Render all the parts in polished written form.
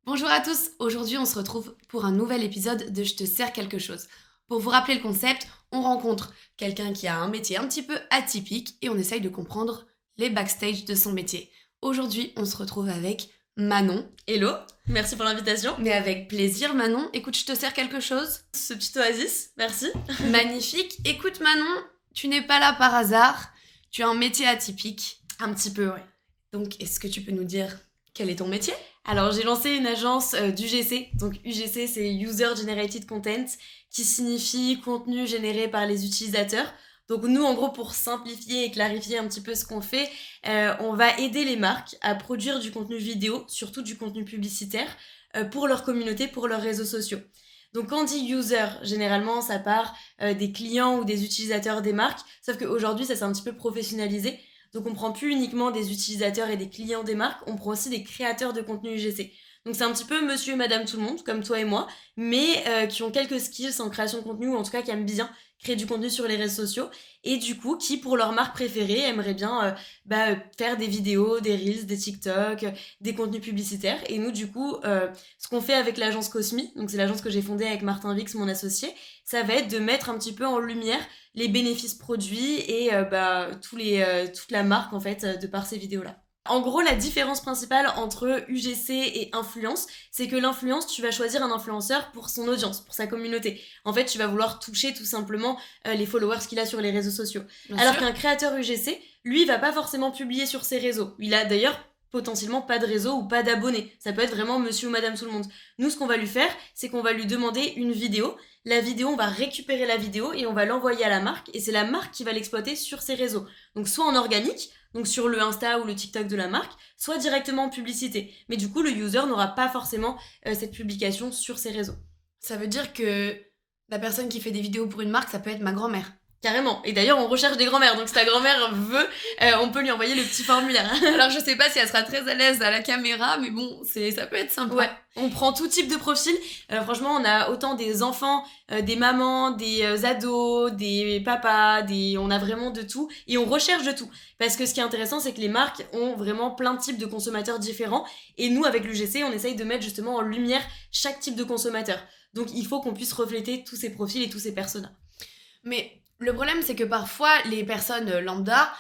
Bonjour à tous, aujourd'hui on se retrouve pour un nouvel épisode de Je te sers quelque chose. Pour vous rappeler le concept, on rencontre quelqu'un qui a un métier un petit peu atypique et on essaye de comprendre les backstage de son métier. Aujourd'hui on se retrouve avec Manon. Hello, merci pour l'invitation. Mais avec plaisir Manon, écoute, je te sers quelque chose. Ce petit oasis, merci. Magnifique. Écoute Manon, tu n'es pas là par hasard, tu as un métier atypique. Un petit peu, ouais. Donc est-ce que tu peux nous dire quel est ton métier ? Alors j'ai lancé une agence d'UGC, donc UGC c'est User Generated Content, qui signifie contenu généré par les utilisateurs. Donc nous en gros pour simplifier et clarifier un petit peu ce qu'on fait, on va aider les marques à produire du contenu vidéo, surtout du contenu publicitaire, pour leur communauté, pour leurs réseaux sociaux. Donc quand on dit user, généralement ça part des clients ou des utilisateurs des marques, sauf qu'aujourd'hui ça s'est un petit peu professionnalisé. Donc on prend plus uniquement des utilisateurs et des clients des marques, on prend aussi des créateurs de contenu UGC. Donc c'est un petit peu monsieur et madame tout le monde, comme toi et moi, mais qui ont quelques skills en création de contenu, ou en tout cas qui aiment bien créer du contenu sur les réseaux sociaux, et du coup qui pour leur marque préférée aimeraient bien faire des vidéos, des reels, des TikTok, des contenus publicitaires. Et nous du coup, ce qu'on fait avec l'agence Cosmi, donc c'est l'agence que j'ai fondée avec Martin Vix, mon associé, ça va être de mettre un petit peu en lumière les bénéfices produits et toute la marque en fait de par ces vidéos-là. En gros, la différence principale entre UGC et influence, c'est que l'influence, tu vas choisir un influenceur pour son audience, pour sa communauté. En fait, tu vas vouloir toucher tout simplement les followers qu'il a sur les réseaux sociaux. Alors qu'un créateur UGC, lui, il va pas forcément publier sur ses réseaux. Il a d'ailleurs potentiellement pas de réseau ou pas d'abonnés. Ça peut être vraiment monsieur ou madame tout le monde. Nous, ce qu'on va lui faire, c'est qu'on va lui demander une vidéo. La vidéo, on va récupérer la vidéo et on va l'envoyer à la marque. Et c'est la marque qui va l'exploiter sur ses réseaux. Donc soit en organique, donc sur le Insta ou le TikTok de la marque, soit directement en publicité. Mais du coup, le user n'aura pas forcément cette publication sur ses réseaux. Ça veut dire que la personne qui fait des vidéos pour une marque, ça peut être ma grand-mère. Carrément. Et d'ailleurs, on recherche des grand-mères. Donc, si ta grand-mère veut, on peut lui envoyer le petit formulaire. Alors, je sais pas si elle sera très à l'aise à la caméra, mais bon, ça peut être sympa. Ouais. On prend tout type de profil. Franchement, on a autant des enfants, des mamans, des ados, des papas, on a vraiment de tout. Et on recherche de tout. Parce que ce qui est intéressant, c'est que les marques ont vraiment plein de types de consommateurs différents. Et nous, avec l'UGC, on essaye de mettre justement en lumière chaque type de consommateur. Donc, il faut qu'on puisse refléter tous ces profils et tous ces personas. Mais le problème, c'est que parfois, les personnes lambda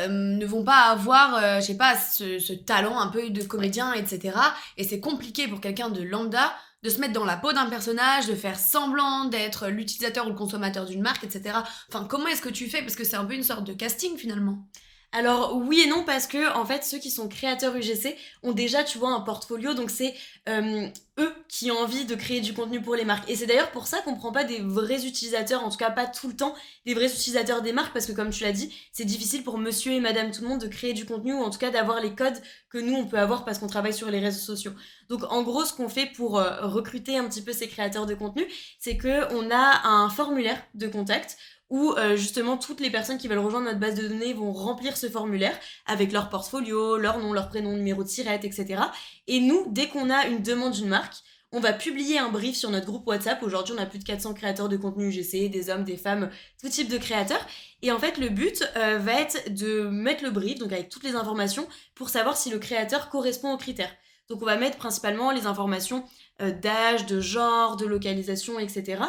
ne vont pas avoir, je sais pas, ce talent un peu de comédien, etc. Et c'est compliqué pour quelqu'un de lambda de se mettre dans la peau d'un personnage, de faire semblant d'être l'utilisateur ou le consommateur d'une marque, etc. Enfin, comment est-ce que tu fais ? Parce que c'est un peu une sorte de casting, finalement. Alors oui et non, parce que en fait ceux qui sont créateurs UGC ont déjà, tu vois, un portfolio, donc c'est eux qui ont envie de créer du contenu pour les marques. Et c'est d'ailleurs pour ça qu'on prend pas des vrais utilisateurs, en tout cas pas tout le temps des vrais utilisateurs des marques, parce que comme tu l'as dit, c'est difficile pour monsieur et madame tout le monde de créer du contenu, ou en tout cas d'avoir les codes que nous on peut avoir parce qu'on travaille sur les réseaux sociaux. Donc en gros, ce qu'on fait pour recruter un petit peu ces créateurs de contenu, c'est que on a un formulaire de contact où justement toutes les personnes qui veulent rejoindre notre base de données vont remplir ce formulaire avec leur portfolio, leur nom, leur prénom, numéro de tirette, etc. Et nous, dès qu'on a une demande d'une marque, on va publier un brief sur notre groupe WhatsApp. Aujourd'hui, on a plus de 400 créateurs de contenu UGC, des hommes, des femmes, tout type de créateurs. Et en fait, le but va être de mettre le brief, donc avec toutes les informations, pour savoir si le créateur correspond aux critères. Donc on va mettre principalement les informations d'âge, de genre, de localisation, etc.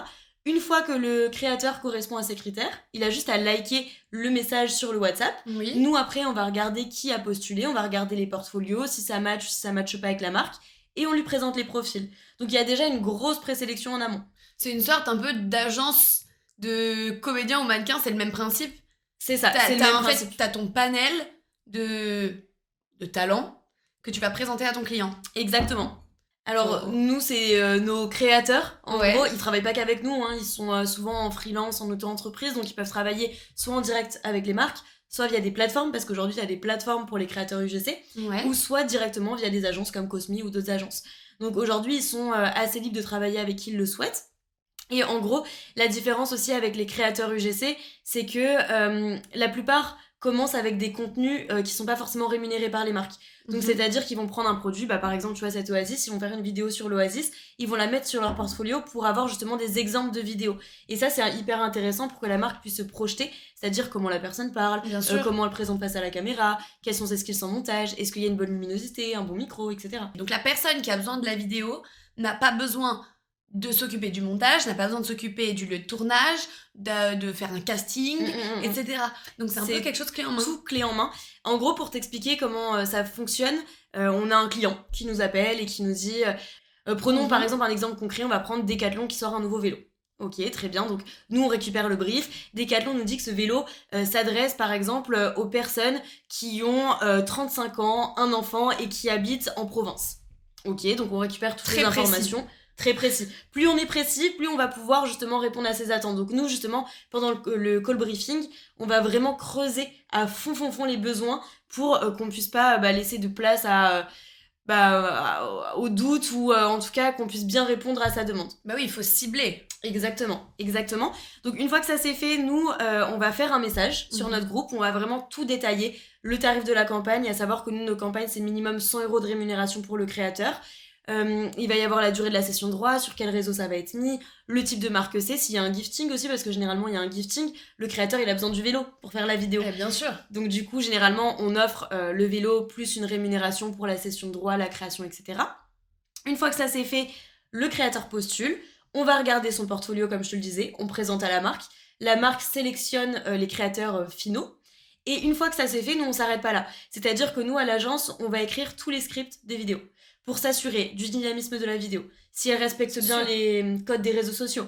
Une fois que le créateur correspond à ces critères, il a juste à liker le message sur le WhatsApp. Oui. Nous, après, on va regarder qui a postulé, on va regarder les portfolios, si ça match, si ça matche pas avec la marque, et on lui présente les profils. Donc il y a déjà une grosse présélection en amont. C'est une sorte un peu d'agence de comédien ou mannequin, c'est le même principe. C'est ça, c'est le même principe. En fait, t'as ton panel de talents que tu vas présenter à ton client. Exactement. Alors, nous, c'est nos créateurs. En gros, ils travaillent pas qu'avec nous, hein. Ils sont souvent en freelance, en auto-entreprise, donc ils peuvent travailler soit en direct avec les marques, soit via des plateformes, parce qu'aujourd'hui, il y a des plateformes pour les créateurs UGC, ou soit directement via des agences comme Cosmi ou d'autres agences. Donc aujourd'hui, ils sont assez libres de travailler avec qui ils le souhaitent. Et en gros, la différence aussi avec les créateurs UGC, c'est que la plupart commencent avec des contenus qui sont pas forcément rémunérés par les marques. Donc c'est-à-dire qu'ils vont prendre un produit, par exemple tu vois cette Oasis, ils vont faire une vidéo sur l'Oasis, ils vont la mettre sur leur portfolio pour avoir justement des exemples de vidéos. Et ça c'est hyper intéressant pour que la marque puisse se projeter, c'est-à-dire comment la personne parle, comment elle présente face à la caméra, quels sont ses skills en montage, est-ce qu'il y a une bonne luminosité, un bon micro, etc. Donc la personne qui a besoin de la vidéo n'a pas besoin de s'occuper du montage, n'a pas besoin de s'occuper du lieu de tournage, de faire un casting, etc. Donc c'est un peu quelque chose clé en main. Tout clé en main. En gros, pour t'expliquer comment ça fonctionne, on a un client qui nous appelle et qui nous dit... prenons par exemple un exemple concret, on va prendre Decathlon qui sort un nouveau vélo. Ok, très bien, donc nous on récupère le brief. Decathlon nous dit que ce vélo s'adresse par exemple aux personnes qui ont 35 ans, un enfant et qui habitent en province. Ok, donc on récupère toutes les informations. Très précis. Plus on est précis, plus on va pouvoir justement répondre à ces attentes. Donc nous, justement, pendant le call briefing, on va vraiment creuser à fond les besoins pour qu'on puisse pas laisser de place au doute ou en tout cas qu'on puisse bien répondre à sa demande. Bah oui, il faut cibler. Exactement. Donc une fois que ça c'est fait, nous, on va faire un message sur notre groupe, on va vraiment tout détailler, le tarif de la campagne, à savoir que nous, nos campagnes, c'est minimum 100 € de rémunération pour le créateur. Il va y avoir la durée de la session de droit, sur quel réseau ça va être mis, le type de marque que c'est, s'il y a un gifting aussi, parce que généralement il y a un gifting, le créateur il a besoin du vélo pour faire la vidéo. Bien sûr. Donc du coup généralement on offre le vélo plus une rémunération pour la session de droit, la création, etc. Une fois que ça c'est fait, le créateur postule, on va regarder son portfolio comme je te le disais, on présente à la marque sélectionne les créateurs finaux. Et une fois que ça c'est fait, nous on s'arrête pas là. C'est-à-dire que nous à l'agence, on va écrire tous les scripts des vidéos pour s'assurer du dynamisme de la vidéo, si elle respecte bien les codes des réseaux sociaux,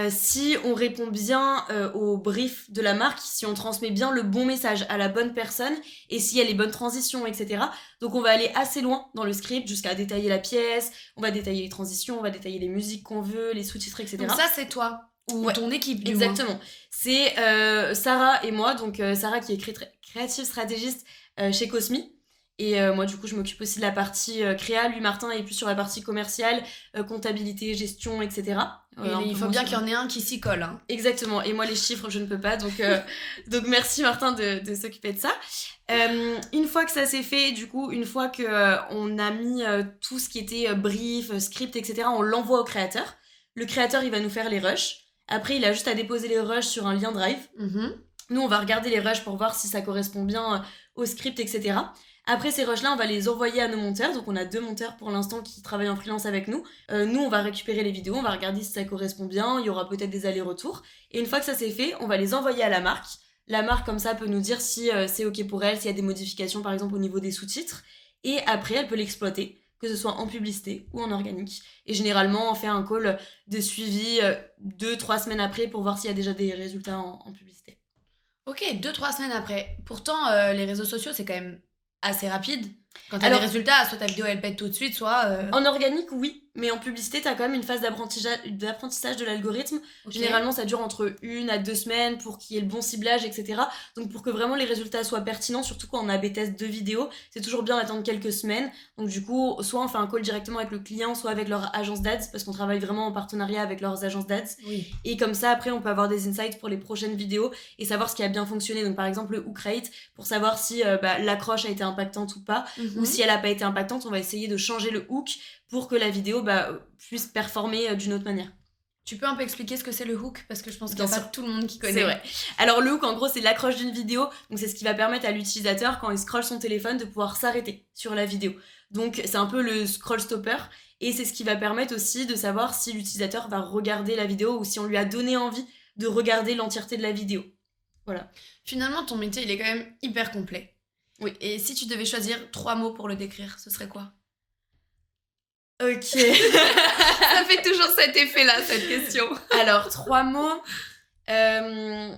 si on répond bien au brief de la marque, si on transmet bien le bon message à la bonne personne, et s'il y a les bonnes transitions, etc. Donc on va aller assez loin dans le script, jusqu'à détailler la pièce, on va détailler les transitions, on va détailler les musiques qu'on veut, les sous-titres, etc. Donc ça c'est toi, ou ton équipe du Exactement. moins. C'est Sarah et moi, donc Sarah qui est créative stratégiste chez Cosmi. Et moi, du coup, je m'occupe aussi de la partie créa. Lui, Martin, est plus sur la partie commerciale, comptabilité, gestion, etc. Il faut bien qu'il y en ait un qui s'y colle. Hein. Exactement. Et moi, les chiffres, je ne peux pas. Donc merci, Martin, de s'occuper de ça. Une fois que ça s'est fait, du coup, une fois qu'on a mis tout ce qui était brief, script, etc., on l'envoie au créateur. Le créateur, il va nous faire les rushs. Après, il a juste à déposer les rushs sur un lien Drive. Nous, on va regarder les rushs pour voir si ça correspond bien au script, etc. Après ces rushs-là, on va les envoyer à nos monteurs. Donc on a 2 monteurs pour l'instant qui travaillent en freelance avec nous. Nous, on va récupérer les vidéos, on va regarder si ça correspond bien. Il y aura peut-être des allers-retours. Et une fois que ça c'est fait, on va les envoyer à la marque. La marque, comme ça, peut nous dire si c'est OK pour elle, s'il y a des modifications, par exemple, au niveau des sous-titres. Et après, elle peut l'exploiter, que ce soit en publicité ou en organique. Et généralement, on fait un call de suivi 2-3 semaines après pour voir s'il y a déjà des résultats en publicité. Ok, 2-3 semaines après. Pourtant, les réseaux sociaux, c'est quand même assez rapide. Quand t'as des résultats, soit ta vidéo elle pète tout de suite, soit... En organique, oui, mais en publicité, t'as quand même une phase d'apprentissage de l'algorithme. Généralement, ça dure entre 1 à 2 semaines pour qu'il y ait le bon ciblage, etc. Donc pour que vraiment les résultats soient pertinents, surtout quand on a B-test de vidéos, c'est toujours bien d'attendre quelques semaines. Donc du coup, soit on fait un call directement avec le client, soit avec leur agence d'ads, parce qu'on travaille vraiment en partenariat avec leurs agences d'ads. Oui. Et comme ça, après, on peut avoir des insights pour les prochaines vidéos et savoir ce qui a bien fonctionné. Donc par exemple, le hook rate, pour savoir si l'accroche a été impactante ou pas, ou si elle a pas été impactante, on va essayer de changer le hook pour que la vidéo puisse performer d'une autre manière. Tu peux un peu expliquer ce que c'est le hook? Parce que je pense qu'il n'y a pas tout le monde qui connaît. C'est vrai. Alors le hook, en gros, c'est l'accroche d'une vidéo. Donc c'est ce qui va permettre à l'utilisateur, quand il scrolle son téléphone, de pouvoir s'arrêter sur la vidéo. Donc c'est un peu le scroll stopper. Et c'est ce qui va permettre aussi de savoir si l'utilisateur va regarder la vidéo ou si on lui a donné envie de regarder l'entièreté de la vidéo. Voilà. Finalement, ton métier, il est quand même hyper complet. Oui. Et si tu devais choisir 3 mots pour le décrire, ce serait quoi? Ok. Ça fait toujours cet effet-là, cette question. Alors, 3 mots. Je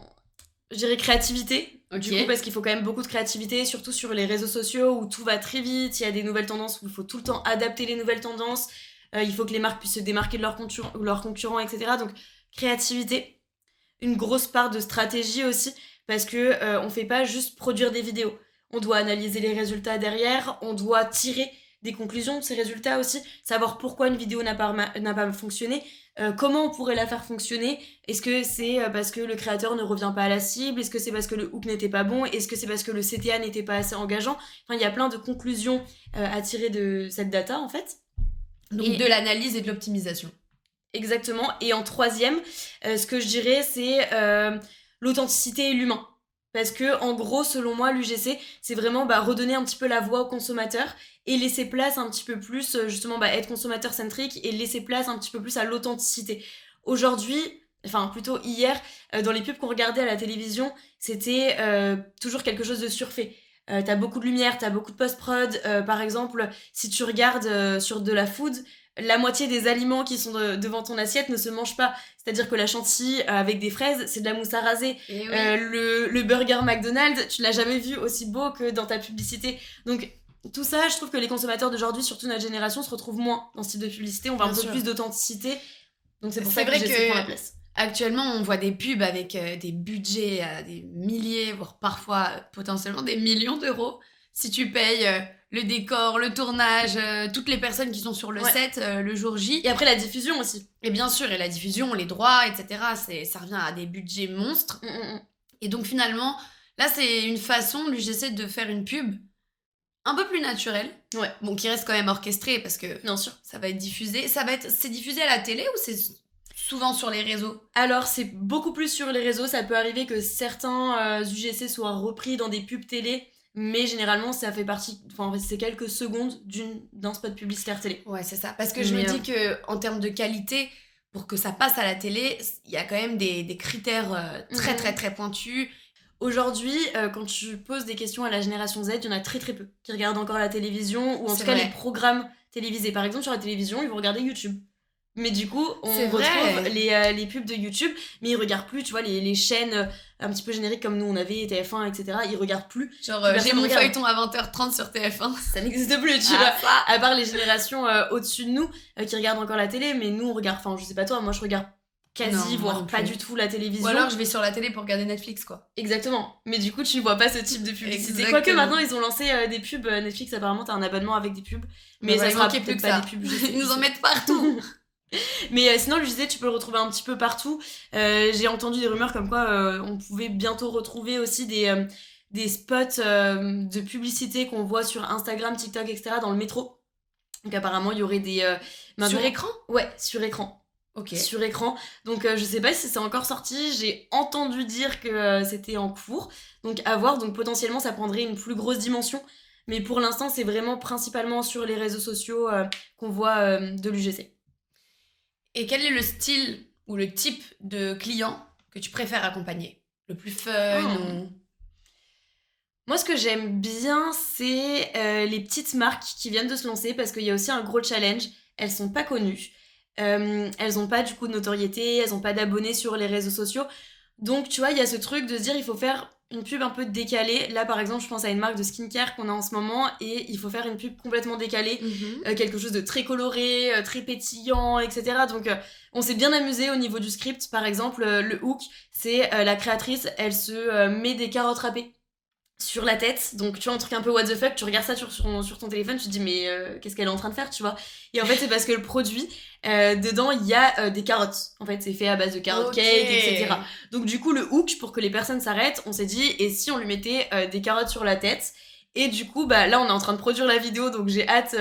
dirais créativité. Du coup, parce qu'il faut quand même beaucoup de créativité, surtout sur les réseaux sociaux où tout va très vite, il y a des nouvelles tendances où il faut tout le temps adapter les nouvelles tendances. Il faut que les marques puissent se démarquer de leurs concurrents, etc. Donc, créativité. Une grosse part de stratégie aussi, parce que on fait pas juste produire des vidéos. On doit analyser les résultats derrière, on doit tirer des conclusions de ces résultats aussi, savoir pourquoi une vidéo n'a pas fonctionné, comment on pourrait la faire fonctionner. Est-ce que c'est parce que le créateur ne revient pas à la cible? Est-ce que c'est parce que le hook n'était pas bon? Est-ce que c'est parce que le CTA n'était pas assez engageant? Enfin, il y a plein de conclusions à tirer de cette data, en fait. Donc de l'analyse et de l'optimisation. Exactement. Et en troisième, ce que je dirais, c'est l'authenticité et l'humain. Parce que, en gros, selon moi, l'UGC, c'est vraiment redonner un petit peu la voix aux consommateurs et laisser place un petit peu plus, justement, être consommateur-centrique et laisser place un petit peu plus à l'authenticité. Aujourd'hui, enfin, plutôt hier, dans les pubs qu'on regardait à la télévision, c'était toujours quelque chose de surfait. T'as beaucoup de lumière, t'as beaucoup de post-prod. Par exemple, si tu regardes sur de la food, la moitié des aliments qui sont devant ton assiette ne se mangent pas. C'est-à-dire que la chantilly avec des fraises, c'est de la mousse à raser. Oui. Le burger McDonald's, tu l'as jamais vu aussi beau que dans ta publicité. Donc tout ça, je trouve que les consommateurs d'aujourd'hui, surtout notre génération, se retrouvent moins dans ce type de publicité. On va un peu plus d'authenticité. Donc c'est pour ça que j'essaie de prendre la place. Actuellement, on voit des pubs avec des budgets à des milliers, voire parfois potentiellement des millions d'euros. Si tu payes le décor, le tournage, toutes les personnes qui sont sur le set le jour J. Et après la diffusion aussi. Et bien sûr, et la diffusion, les droits, etc. Ça revient à des budgets monstres. Et donc finalement, là, c'est une façon, l'UGC, de faire une pub un peu plus naturelle. Ouais. Bon, qui reste quand même orchestrée parce que bien sûr, ça va être diffusé. C'est diffusé à la télé ou c'est souvent sur les réseaux? Alors, c'est beaucoup plus sur les réseaux. Ça peut arriver que certains UGC soient repris dans des pubs télé. Mais généralement, ça fait partie... Enfin, c'est quelques secondes d'un spot publicitaire télé. Ouais, c'est ça. Parce que je me dis qu'en termes de qualité, pour que ça passe à la télé, il y a quand même des critères très, très, très pointus. Aujourd'hui, quand tu poses des questions à la génération Z, il y en a très, très peu qui regardent encore la télévision ou en tout cas les programmes télévisés. Par exemple, sur la télévision, ils vont regarder YouTube. Mais du coup, on retrouve les pubs de YouTube, mais ils regardent plus, tu vois, les chaînes un petit peu génériques comme nous on avait, TF1, etc. Ils regardent plus. Genre, j'ai mon feuilleton à 20h30 sur TF1. Ça n'existe plus, tu vois. À part les générations au-dessus de nous qui regardent encore la télé, mais nous on regarde, enfin, je sais pas toi, moi je regarde quasi, voire pas du tout la télévision. Ou alors je vais sur la télé pour regarder Netflix, quoi. Exactement. Mais du coup, tu vois pas ce type de publicité. Quoique maintenant, ils ont lancé des pubs Netflix, apparemment, t'as un abonnement avec des pubs. Mais ça sera peut-être pas des pubs. Ils nous en mettent partout. Mais sinon, le JC, tu peux le retrouver un petit peu partout. J'ai entendu des rumeurs comme quoi on pouvait bientôt retrouver aussi des spots de publicité qu'on voit sur Instagram, TikTok, etc. dans le métro. Donc apparemment, il y aurait des... sur écran ? Ouais, sur écran. Ok. Sur écran. Donc je sais pas si c'est encore sorti. J'ai entendu dire que c'était en cours. Donc à voir. Donc potentiellement, ça prendrait une plus grosse dimension. Mais pour l'instant, c'est vraiment principalement sur les réseaux sociaux qu'on voit de l'UGC. Et quel est le style ou le type de client que tu préfères accompagner ? Le plus fun ou... Moi, ce que j'aime bien, c'est les petites marques qui viennent de se lancer parce qu'il y a aussi un gros challenge. Elles sont pas connues. Elles ont pas du coup de notoriété, elles ont pas d'abonnés sur les réseaux sociaux. Donc, tu vois, il y a ce truc de se dire il faut faire une pub un peu décalée. Là, par exemple, je pense à une marque de skincare qu'on a en ce moment et il faut faire une pub complètement décalée. Quelque chose de très coloré, très pétillant, etc. Donc, on s'est bien amusé au niveau du script. Par exemple, le hook, c'est la créatrice, elle se met des carottes râpées sur la tête, donc tu vois un truc un peu what the fuck, tu regardes ça sur ton téléphone, tu te dis mais qu'est-ce qu'elle est en train de faire, tu vois. Et en fait c'est parce que le produit, dedans il y a des carottes, en fait c'est fait à base de carottes cake, etc. Donc du coup le hook, pour que les personnes s'arrêtent, on s'est dit et si on lui mettait des carottes sur la tête. Et du coup là on est en train de produire la vidéo, donc j'ai hâte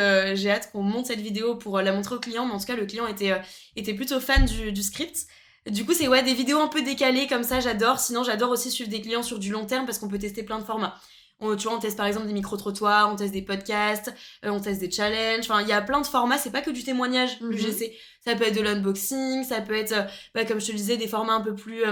qu'on monte cette vidéo pour la montrer au client, mais en tout cas le client était plutôt fan du script. Du coup, c'est des vidéos un peu décalées comme ça, j'adore. Sinon, j'adore aussi suivre des clients sur du long terme parce qu'on peut tester plein de formats. Tu vois, on teste par exemple des micro-trottoirs, on teste des podcasts, on teste des challenges. Enfin, il y a plein de formats, c'est pas que du témoignage, l'UGC. Ça peut être de l'unboxing, ça peut être, comme je te le disais, des formats un peu plus...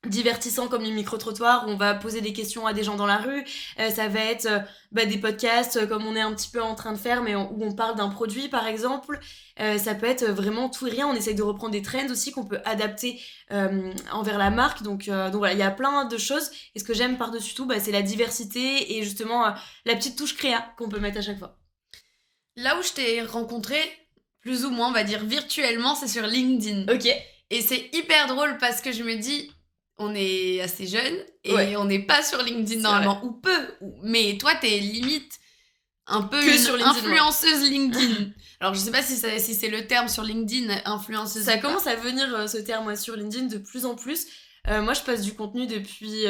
divertissants comme les micro-trottoirs où on va poser des questions à des gens dans la rue. Ça va être des podcasts comme on est un petit peu en train de faire mais où on parle d'un produit par exemple. Ça peut être vraiment tout et rien. On essaye de reprendre des trends aussi qu'on peut adapter envers la marque. Donc voilà, il y a plein de choses. Et ce que j'aime par-dessus tout, c'est la diversité et justement la petite touche créa qu'on peut mettre à chaque fois. Là où je t'ai rencontré, plus ou moins, on va dire virtuellement, c'est sur LinkedIn. Ok. Et c'est hyper drôle parce que je me dis... On est assez jeunes et on n'est pas sur LinkedIn normalement, ou peu. Mais toi, t'es limite un peu Que une sur LinkedIn, influenceuse LinkedIn. Alors, je sais pas si c'est le terme sur LinkedIn, influenceuse. Ça commence à venir ce terme sur LinkedIn de plus en plus. Moi, je passe du contenu depuis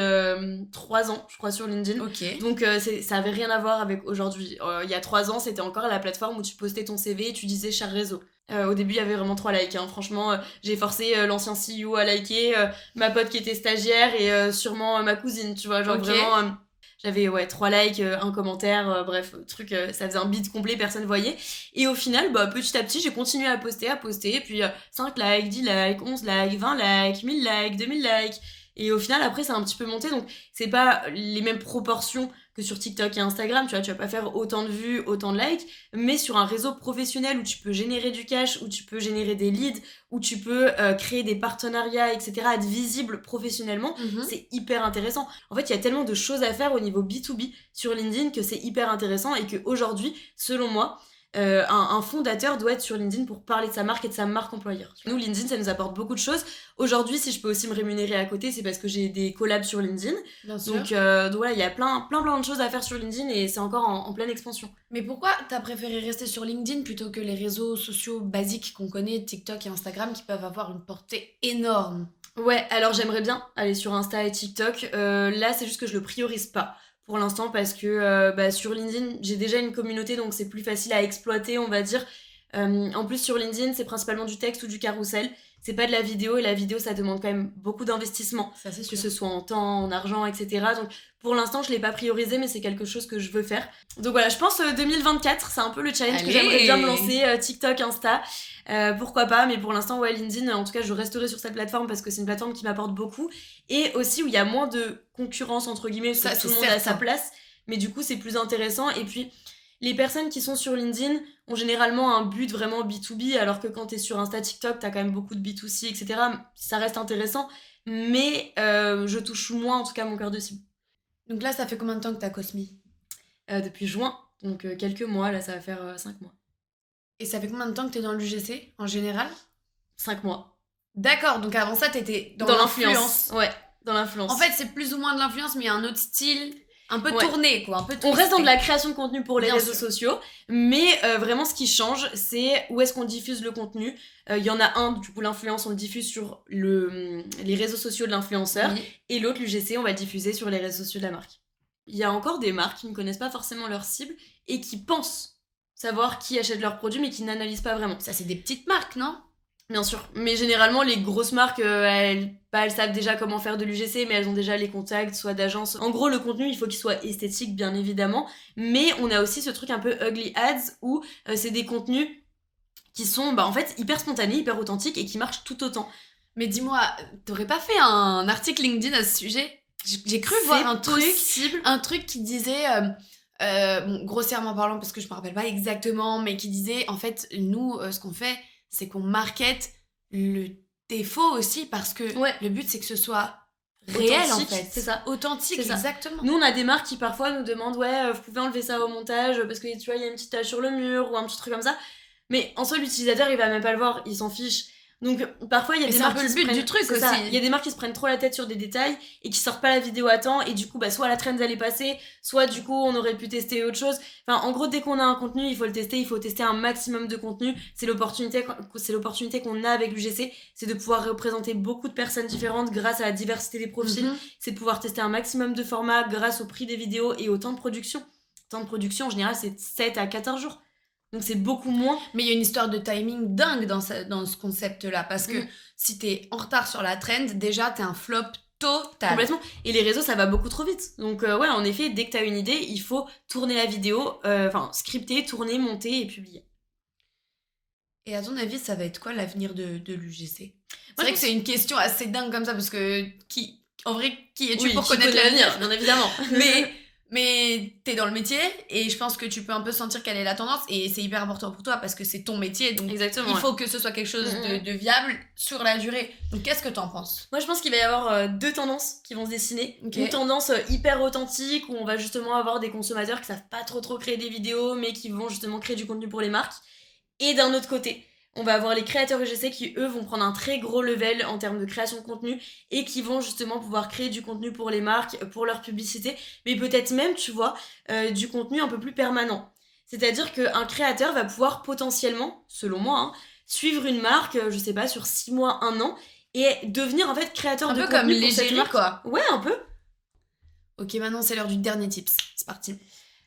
3 ans, je crois, sur LinkedIn. Ok. Donc, ça avait rien à voir avec aujourd'hui. Il y a 3 ans, c'était encore la plateforme où tu postais ton CV et tu disais cher réseau. Au début, il y avait vraiment 3 likes. Hein. Franchement, j'ai forcé l'ancien CEO à liker, ma pote qui était stagiaire et sûrement ma cousine, tu vois. Genre Ok. vraiment, j'avais 3 likes, un commentaire, bref, truc, ça faisait un bid complet, personne voyait. Et au final, petit à petit, j'ai continué à poster, et puis 5 likes, 10 likes, 11 likes, 20 likes, 1000 likes, 2000 likes. Et au final, après, ça a un petit peu monté, donc c'est pas les mêmes proportions que sur TikTok et Instagram, tu vas pas faire autant de vues, autant de likes, mais sur un réseau professionnel où tu peux générer du cash, où tu peux générer des leads, où tu peux créer des partenariats, etc., être visible professionnellement, c'est hyper intéressant. En fait, il y a tellement de choses à faire au niveau B2B sur LinkedIn que c'est hyper intéressant et qu'aujourd'hui, selon moi, un fondateur doit être sur LinkedIn pour parler de sa marque et de sa marque employeur. Nous, LinkedIn, ça nous apporte beaucoup de choses. Aujourd'hui, si je peux aussi me rémunérer à côté, c'est parce que j'ai des collabs sur LinkedIn. Bien sûr. Donc voilà, il y a plein de choses à faire sur LinkedIn et c'est encore en pleine expansion. Mais pourquoi t'as préféré rester sur LinkedIn plutôt que les réseaux sociaux basiques qu'on connaît, TikTok et Instagram, qui peuvent avoir une portée énorme? Ouais, alors j'aimerais bien aller sur Insta et TikTok. Là, c'est juste que je le priorise pas pour l'instant parce que sur LinkedIn, j'ai déjà une communauté donc c'est plus facile à exploiter, on va dire. En plus, sur LinkedIn, c'est principalement du texte ou du carrousel. C'est pas de la vidéo et la vidéo, ça demande quand même beaucoup d'investissement, Ça, c'est sûr. que ce soit en temps, en argent, etc. Donc pour l'instant, je l'ai pas priorisé, mais c'est quelque chose que je veux faire. Donc voilà, je pense 2024, c'est un peu le challenge que Allez. j'aimerais bien me lancer, TikTok, Insta. Pourquoi pas, mais pour l'instant, ouais, LinkedIn, en tout cas, je resterai sur cette plateforme parce que c'est une plateforme qui m'apporte beaucoup et aussi où il y a moins de concurrence, entre guillemets, parce Ça, que tout le c'est monde a sa certain. place, mais du coup, c'est plus intéressant. Et puis, les personnes qui sont sur LinkedIn ont généralement un but vraiment B2B, alors que quand t'es sur Insta, TikTok, t'as quand même beaucoup de B2C, etc. Ça reste intéressant, mais je touche moins, en tout cas, mon cœur de cible. Donc là, ça fait combien de temps que t'as Cosmi? Depuis juin, donc quelques mois, là, ça va faire 5 mois. Et ça fait combien de temps que t'es dans l'UGC en général? 5 mois. D'accord, donc avant ça, t'étais dans l'influence. l'influence. Ouais, dans l'influence. En fait, c'est plus ou moins de l'influence, mais il y a un autre style, un peu Ouais. tourné, quoi. Un peu On reste dans de twisté. la création de contenu pour les Bien réseaux sûr. sociaux, mais vraiment ce qui change, c'est où est-ce qu'on diffuse le contenu. Il y en a un, du coup l'influence, on le diffuse sur les réseaux sociaux de l'influenceur, Oui. et l'autre, l'UGC, on va le diffuser sur les réseaux sociaux de la marque. Il y a encore des marques qui ne connaissent pas forcément leur cible et qui pensent savoir qui achète leurs produits, mais qui n'analysent pas vraiment. Ça, c'est des petites marques, non? Bien sûr, mais généralement les grosses marques, elles savent déjà comment faire de l'UGC, mais elles ont déjà les contacts, soit d'agences. En gros, le contenu, il faut qu'il soit esthétique, bien évidemment, mais on a aussi ce truc un peu ugly ads, où c'est des contenus qui sont en fait hyper spontanés, hyper authentiques, et qui marchent tout autant. Mais dis-moi, t'aurais pas fait un article LinkedIn à ce sujet? J'ai cru voir un truc qui disait, bon, grossièrement parlant, parce que je me rappelle pas exactement, mais qui disait, en fait, nous, ce qu'on fait, c'est qu'on market le défaut aussi, parce que Ouais. le but, c'est que ce soit réel, Authentique, en fait. c'est ça. Authentique, C'est ça. exactement. Nous, on a des marques qui parfois nous demandent vous pouvez enlever ça au montage parce que tu vois, il y a une petite tache sur le mur ou un petit truc comme ça. Mais en soi, l'utilisateur, il va même pas le voir, il s'en fiche. Donc parfois, il y a Mais des c'est un marques peu qui le but se prennent... du truc c'est aussi. ça. Il y a des marques qui se prennent trop la tête sur des détails et qui sortent pas la vidéo à temps et du coup, soit la trend elle est passée, soit du coup, on aurait pu tester autre chose. Enfin, en gros, dès qu'on a un contenu, il faut le tester, il faut tester un maximum de contenu. C'est l'opportunité qu'on a avec l'UGC, c'est de pouvoir représenter beaucoup de personnes différentes grâce à la diversité des profils. C'est de pouvoir tester un maximum de formats grâce au prix des vidéos et au temps de production. Le temps de production, en général, c'est 7 à 14 jours. Donc c'est beaucoup moins. Mais il y a une histoire de timing dingue dans ce concept-là, parce que si t'es en retard sur la trend, déjà, t'es un flop total. Complètement. Et les réseaux, ça va beaucoup trop vite. Donc ouais, en effet, dès que t'as une idée, il faut tourner la vidéo, scripter, tourner, monter et publier. Et à ton avis, ça va être quoi l'avenir de l'UGC? C'est vrai que c'est une question assez dingue comme ça, parce que en vrai, qui es-tu pour connaître l'avenir? Bien évidemment. Mais t'es dans le métier, et je pense que tu peux un peu sentir quelle est la tendance, et c'est hyper important pour toi parce que c'est ton métier, donc exactement, il faut que ce soit quelque chose de viable sur la durée. Donc qu'est-ce que t'en penses? Moi, je pense qu'il va y avoir 2 tendances qui vont se dessiner. Une tendance hyper authentique où on va justement avoir des consommateurs qui savent pas trop créer des vidéos, mais qui vont justement créer du contenu pour les marques. Et d'un autre côté, on va avoir les créateurs UGC qui, eux, vont prendre un très gros level en termes de création de contenu et qui vont justement pouvoir créer du contenu pour les marques, pour leur publicité, mais peut-être même, tu vois, du contenu un peu plus permanent. C'est-à-dire qu'un créateur va pouvoir potentiellement, selon moi, hein, suivre une marque, je sais pas, sur 6 mois, 1 an, et devenir en fait créateur Un de peu contenu comme pour cette l'égérie, marque. quoi. Ouais, un peu. Ok, maintenant c'est l'heure du dernier tips. C'est parti.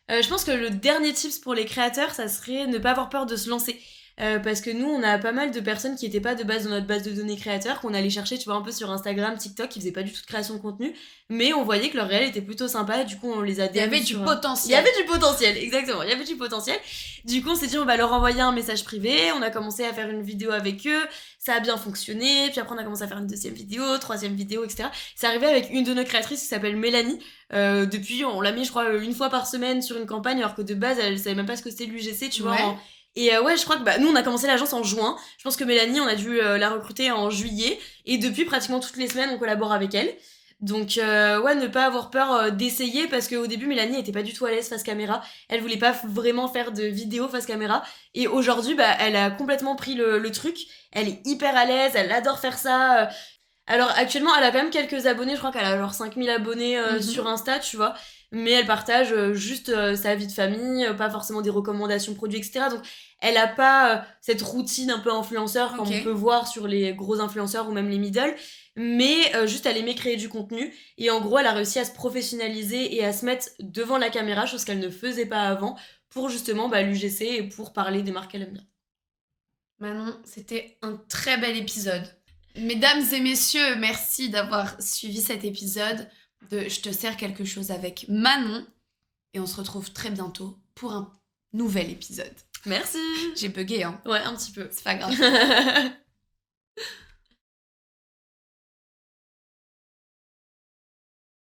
Je pense que le dernier tips pour les créateurs, ça serait ne pas avoir peur de se lancer. Parce que nous, on a pas mal de personnes qui étaient pas de base dans notre base de données créateurs, qu'on allait chercher, tu vois, un peu sur Instagram, TikTok, qui faisaient pas du tout de création de contenu, mais on voyait que leur réel était plutôt sympa, et du coup, on les a Il y avait du sur... potentiel. Il y avait du potentiel, exactement, il y avait du potentiel. Du coup, on s'est dit, on va leur envoyer un message privé, on a commencé à faire une vidéo avec eux, ça a bien fonctionné, puis après, on a commencé à faire une deuxième vidéo, troisième vidéo, etc. C'est arrivé avec une de nos créatrices qui s'appelle Mélanie. Depuis, on l'a mis, je crois, une fois par semaine sur une campagne, alors que de base, elle savait même pas ce que c'était l'UGC, tu vois. Ouais. Et ouais, je crois que bah, nous, on a commencé l'agence en juin. Je pense que Mélanie, on a dû la recruter en juillet. Et depuis, pratiquement toutes les semaines, on collabore avec elle. Donc, ouais, ne pas avoir peur d'essayer, parce qu'au début, Mélanie était pas du tout à l'aise face caméra. Elle voulait pas vraiment faire de vidéo face caméra. Et aujourd'hui, bah, elle a complètement pris le truc. Elle est hyper à l'aise, elle adore faire ça. Alors, actuellement, elle a quand même quelques abonnés. Je crois qu'elle a genre 5000 abonnés sur Insta, tu vois. Mais elle partage juste sa vie de famille, pas forcément des recommandations produits, etc. Donc, elle a pas cette routine un peu influenceur comme on peut voir sur les gros influenceurs ou même les middle. Mais juste, elle aimait créer du contenu. Et en gros, elle a réussi à se professionnaliser et à se mettre devant la caméra, chose qu'elle ne faisait pas avant, pour justement l'UGC et pour parler des marques qu'elle aime bien. Manon, c'était un très bel épisode. Mesdames et messieurs, merci d'avoir suivi cet épisode de Je te sers quelque chose avec Manon. Et on se retrouve très bientôt pour un nouvel épisode. Merci. J'ai bugué, hein. Ouais, un petit peu. C'est pas grave.